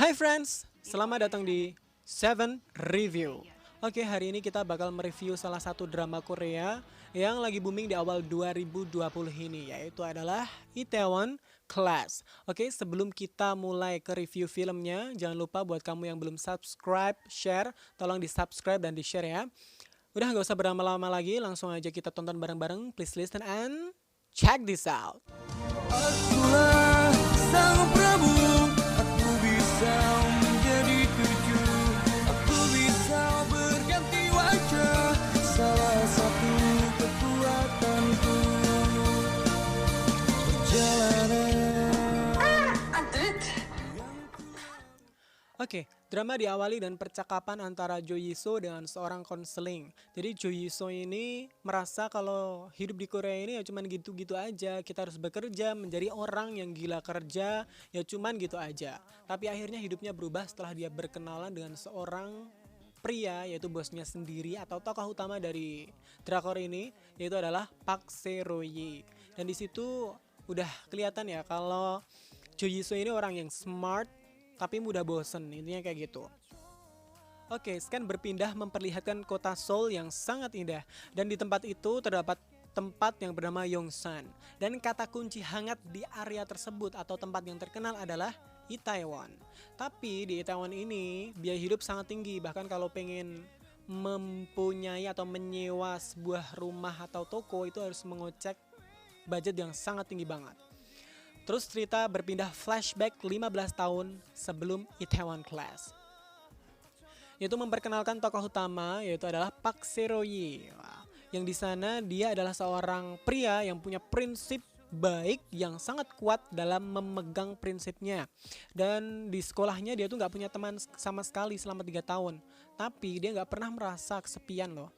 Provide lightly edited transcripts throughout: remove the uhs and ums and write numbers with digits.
Hai friends, selamat datang di Seven Review. Oke, hari ini kita bakal mereview salah satu drama Korea yang lagi booming di awal 2020 ini, yaitu adalah Itaewon Class. Oke, sebelum kita mulai ke review filmnya, jangan lupa buat kamu yang belum subscribe, share, tolong di subscribe dan di share ya. Udah gak usah berlama-lama lagi, langsung aja kita tonton bareng-bareng. Please listen and check this out. Akulah sang prabu, aku bisa menjadi tujuh, aku bisa berganti wajah, salah satu kekuatanku. Oke, drama diawali dengan percakapan antara Jo Yiso dengan seorang konseling. Jadi Jo Yiso ini merasa kalau hidup di Korea ini ya cuman gitu-gitu aja. Kita harus bekerja menjadi orang yang gila kerja, ya cuman gitu aja. Tapi akhirnya hidupnya berubah setelah dia berkenalan dengan seorang pria, yaitu bosnya sendiri atau tokoh utama dari drakor ini, yaitu adalah Park Se-royi. Dan di situ udah kelihatan ya kalau Jo Yiso ini orang yang smart tapi mudah bosen, intinya kayak gitu. Oke, scan berpindah memperlihatkan kota Seoul yang sangat indah, dan di tempat itu terdapat tempat yang bernama Yongsan. Dan kata kunci hangat di area tersebut atau tempat yang terkenal adalah Itaewon. Tapi di Itaewon ini biaya hidup sangat tinggi, bahkan kalau pengen mempunyai atau menyewa sebuah rumah atau toko itu harus mengocek budget yang sangat tinggi banget. Terus cerita berpindah flashback 15 tahun sebelum Itaewon Class. Yaitu memperkenalkan tokoh utama, yaitu adalah Park Se-royi. Yang di sana dia adalah seorang pria yang punya prinsip baik yang sangat kuat dalam memegang prinsipnya. Dan di sekolahnya dia tuh nggak punya teman sama sekali selama 3 tahun. Tapi dia nggak pernah merasa kesepian loh.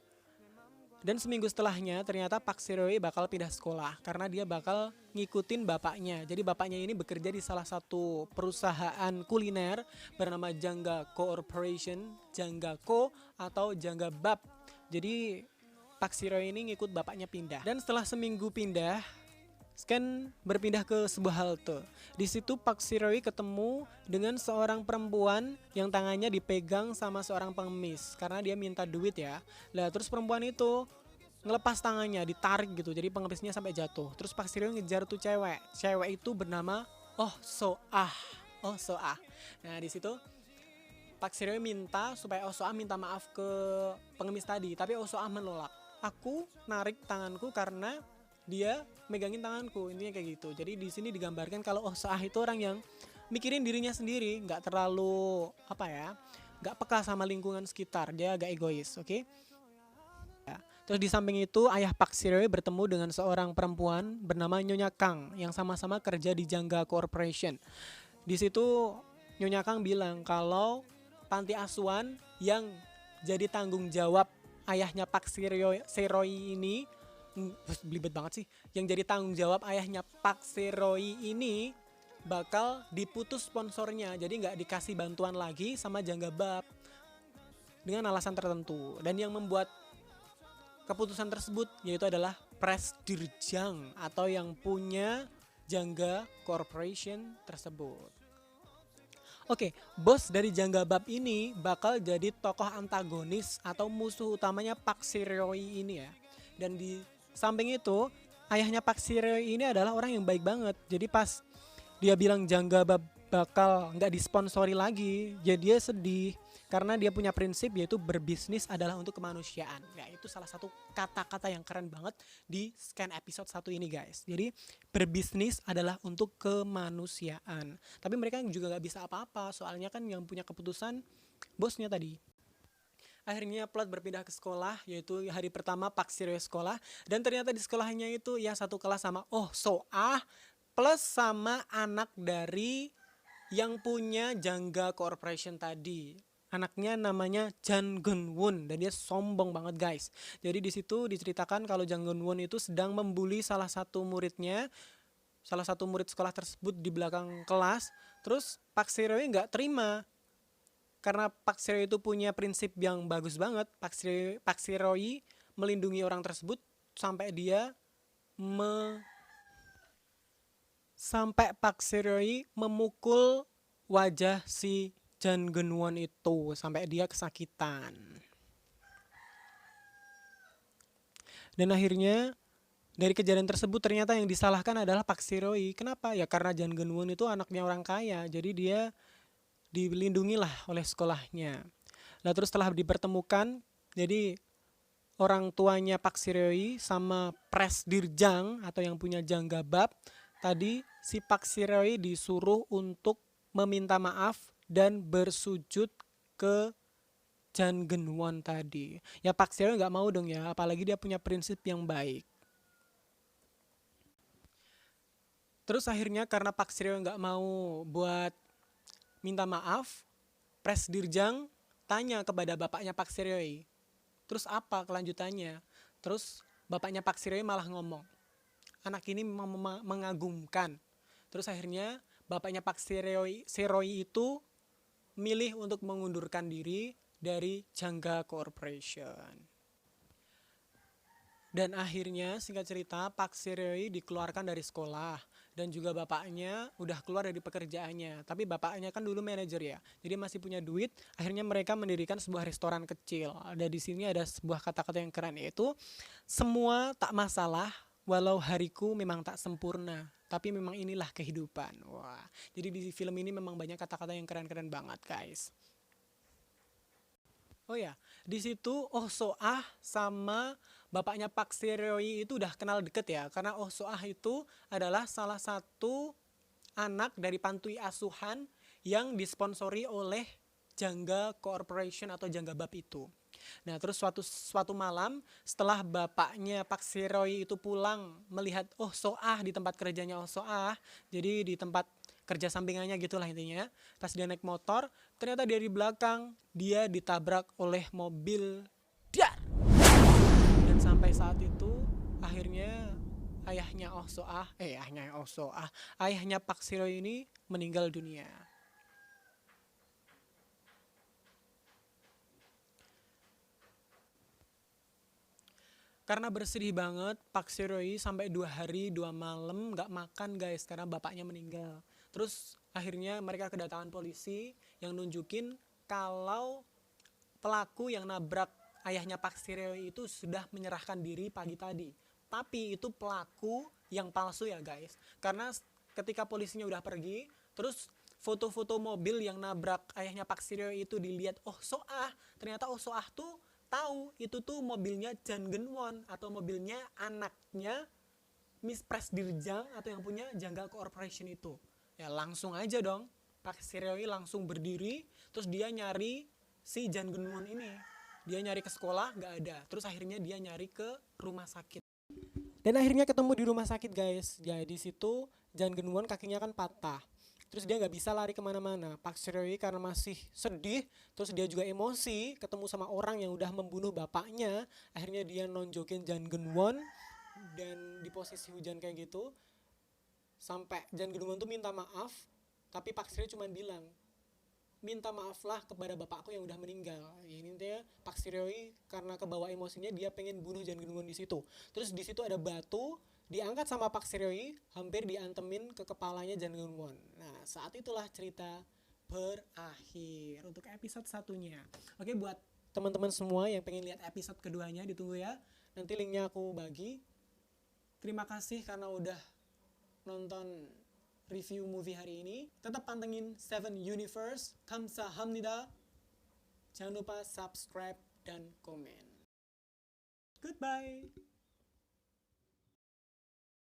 Dan seminggu setelahnya ternyata Park Se-royi bakal pindah sekolah karena dia bakal ngikutin bapaknya. Jadi bapaknya ini bekerja di salah satu perusahaan kuliner bernama Jangga Corporation, Jangga Co atau Jangga Bab. Jadi Park Se-royi ini ngikut bapaknya pindah. Dan setelah seminggu pindah, scan berpindah ke sebuah halte. Di situ Park Se-royi ketemu dengan seorang perempuan yang tangannya dipegang sama seorang pengemis karena dia minta duit ya. Lah terus perempuan itu ngelepas tangannya, ditarik gitu. Jadi pengemisnya sampai jatuh. Terus Park Se-royi ngejar tuh cewek. Cewek itu bernama Oh So-ah. Oh So-ah. Nah, di situ Park Se-royi minta supaya Oh So-ah minta maaf ke pengemis tadi, tapi Oh So-ah menolak. Aku narik tanganku karena dia megangin tanganku, intinya kayak gitu. Jadi di sini digambarkan kalau Oh So-ah itu orang yang mikirin dirinya sendiri, nggak terlalu nggak peka sama lingkungan sekitar, dia agak egois, oke? Terus di samping itu ayah Park Se-royi bertemu dengan seorang perempuan bernama Nyonya Kang yang sama-sama kerja di Jangga Corporation. Di situ Nyonya Kang bilang kalau panti asuhan yang jadi tanggung jawab ayahnya Park Se-royi ini belibet banget sih. Yang jadi tanggung jawab ayahnya Park Se-royi ini bakal diputus sponsornya. Jadi nggak dikasih bantuan lagi sama Jangga Bab dengan alasan tertentu. Dan yang membuat keputusan tersebut yaitu adalah Presdirjang atau yang punya Jangga Corporation tersebut. Oke, bos dari Jangga Bab ini bakal jadi tokoh antagonis atau musuh utamanya Park Se-royi ini ya. Dan di samping itu, ayahnya Park Se-royi ini adalah orang yang baik banget. Jadi pas dia bilang Jangga Bab bakal nggak disponsori lagi, ya dia sedih karena dia punya prinsip yaitu berbisnis adalah untuk kemanusiaan. Ya, itu salah satu kata-kata yang keren banget di scan episode 1 ini guys. Jadi berbisnis adalah untuk kemanusiaan. Tapi mereka juga nggak bisa apa-apa soalnya kan yang punya keputusan bosnya tadi. Akhirnya plot berpindah ke sekolah, yaitu hari pertama Park Se-royi sekolah. Dan ternyata di sekolahnya itu ya satu kelas sama Oh So-ah plus sama anak dari yang punya Jangga Corporation tadi. Anaknya namanya Jang Geun-won dan dia sombong banget guys. Jadi di situ diceritakan kalau Jang Geun-won itu sedang membuli salah satu muridnya, salah satu murid sekolah tersebut di belakang kelas. Terus Park Se-royi nggak terima karena Park Se-royi itu punya prinsip yang bagus banget. Park Se-royi melindungi orang tersebut sampai dia sampai Park Se-royi memukul wajah si Jang Geun-won itu sampai dia kesakitan. Dan akhirnya dari kejadian tersebut ternyata yang disalahkan adalah Park Si-roy. Kenapa? Ya karena Jang Geun-won itu anaknya orang kaya, jadi dia dilindungilah oleh sekolahnya. Nah terus setelah dipertemukan, jadi orang tuanya Park Si-roy sama Presdirjang atau yang punya Janggabab, tadi si Park Si-roy disuruh untuk meminta maaf dan bersujud ke Jang Geun-won tadi. Ya Park Si-roy nggak mau dong ya, apalagi dia punya prinsip yang baik. Terus akhirnya karena Park Si-roy nggak mau buat minta maaf, Presdirjang tanya kepada bapaknya Park Si-roy, terus apa kelanjutannya? Terus bapaknya Park Si-roy malah ngomong, anak ini memang mengagumkan. Terus akhirnya bapaknya Park Si-roy itu milih untuk mengundurkan diri dari Jangga Corporation. Dan akhirnya singkat cerita Park Si-roy dikeluarkan dari sekolah dan juga bapaknya udah keluar dari pekerjaannya. Tapi bapaknya kan dulu manajer ya, jadi masih punya duit. Akhirnya mereka mendirikan sebuah restoran kecil. Ada di sini ada sebuah kata-kata yang keren, yaitu semua tak masalah walau hariku memang tak sempurna, tapi memang inilah kehidupan. Wah, jadi di film ini memang banyak kata-kata yang keren-keren banget guys. Oh ya, di situ Oh So-ah sama bapaknya Park Si-roy itu udah kenal deket ya, karena Oh So-ah itu adalah salah satu anak dari panti asuhan yang disponsori oleh Jangga Corporation atau Janggabab itu. Nah, terus suatu malam setelah bapaknya Park Si-roy itu pulang melihat Oh So-ah di tempat kerjanya Oh So-ah, jadi di tempat kerja sampingannya gitulah intinya. Pas dia naik motor, ternyata dia di belakang dia ditabrak oleh mobil. Dar! Dan sampai saat itu akhirnya ayahnya ayahnya Park Si-roy ini meninggal dunia. Karena bersedih banget, Park Si-roy sampai 2 hari 2 malam gak makan guys, karena bapaknya meninggal. Terus akhirnya mereka kedatangan polisi yang nunjukin kalau pelaku yang nabrak ayahnya Park Si-roy itu sudah menyerahkan diri pagi tadi. Tapi itu pelaku yang palsu ya guys. Karena ketika polisinya udah pergi, terus foto-foto mobil yang nabrak ayahnya Park Si-roy itu dilihat Oh So-ah. Ternyata Oh So-ah tuh tahu itu tuh mobilnya Jang Geun-won atau mobilnya anaknya Miss Presdirjang atau yang punya Jangga Corporation itu. Ya langsung aja dong Park Si-roy langsung berdiri, terus dia nyari si Jang Geun-won ini. Dia nyari ke sekolah nggak ada, terus akhirnya dia nyari ke rumah sakit. Dan akhirnya ketemu di rumah sakit guys. Ya di situ Jang Geun-won kakinya kan patah. Terus dia nggak bisa lari kemana-mana. Park Si-roy karena masih sedih, terus dia juga emosi ketemu sama orang yang udah membunuh bapaknya. Akhirnya dia nonjokin Jang Geun-won dan di posisi hujan kayak gitu. Sampai Jang Geun-won tuh minta maaf, tapi Park Si-roy cuma bilang, minta maaflah kepada bapakku yang udah meninggal. Ini dia Park Si-roy karena kebawa emosinya dia pengen bunuh Jang Geun-won di situ. Terus di situ ada batu diangkat sama Park Si-roy, hampir diantemin ke kepalanya Jang Geun-won. Nah, saat itulah cerita berakhir untuk episode satunya. Oke, buat teman-teman semua yang pengen lihat episode keduanya ditunggu ya. Nanti linknya aku bagi. Terima kasih karena udah nonton review movie hari ini. Tetap pantengin Seven Universe. Kamsahamnida. Jangan lupa subscribe dan komen. Goodbye.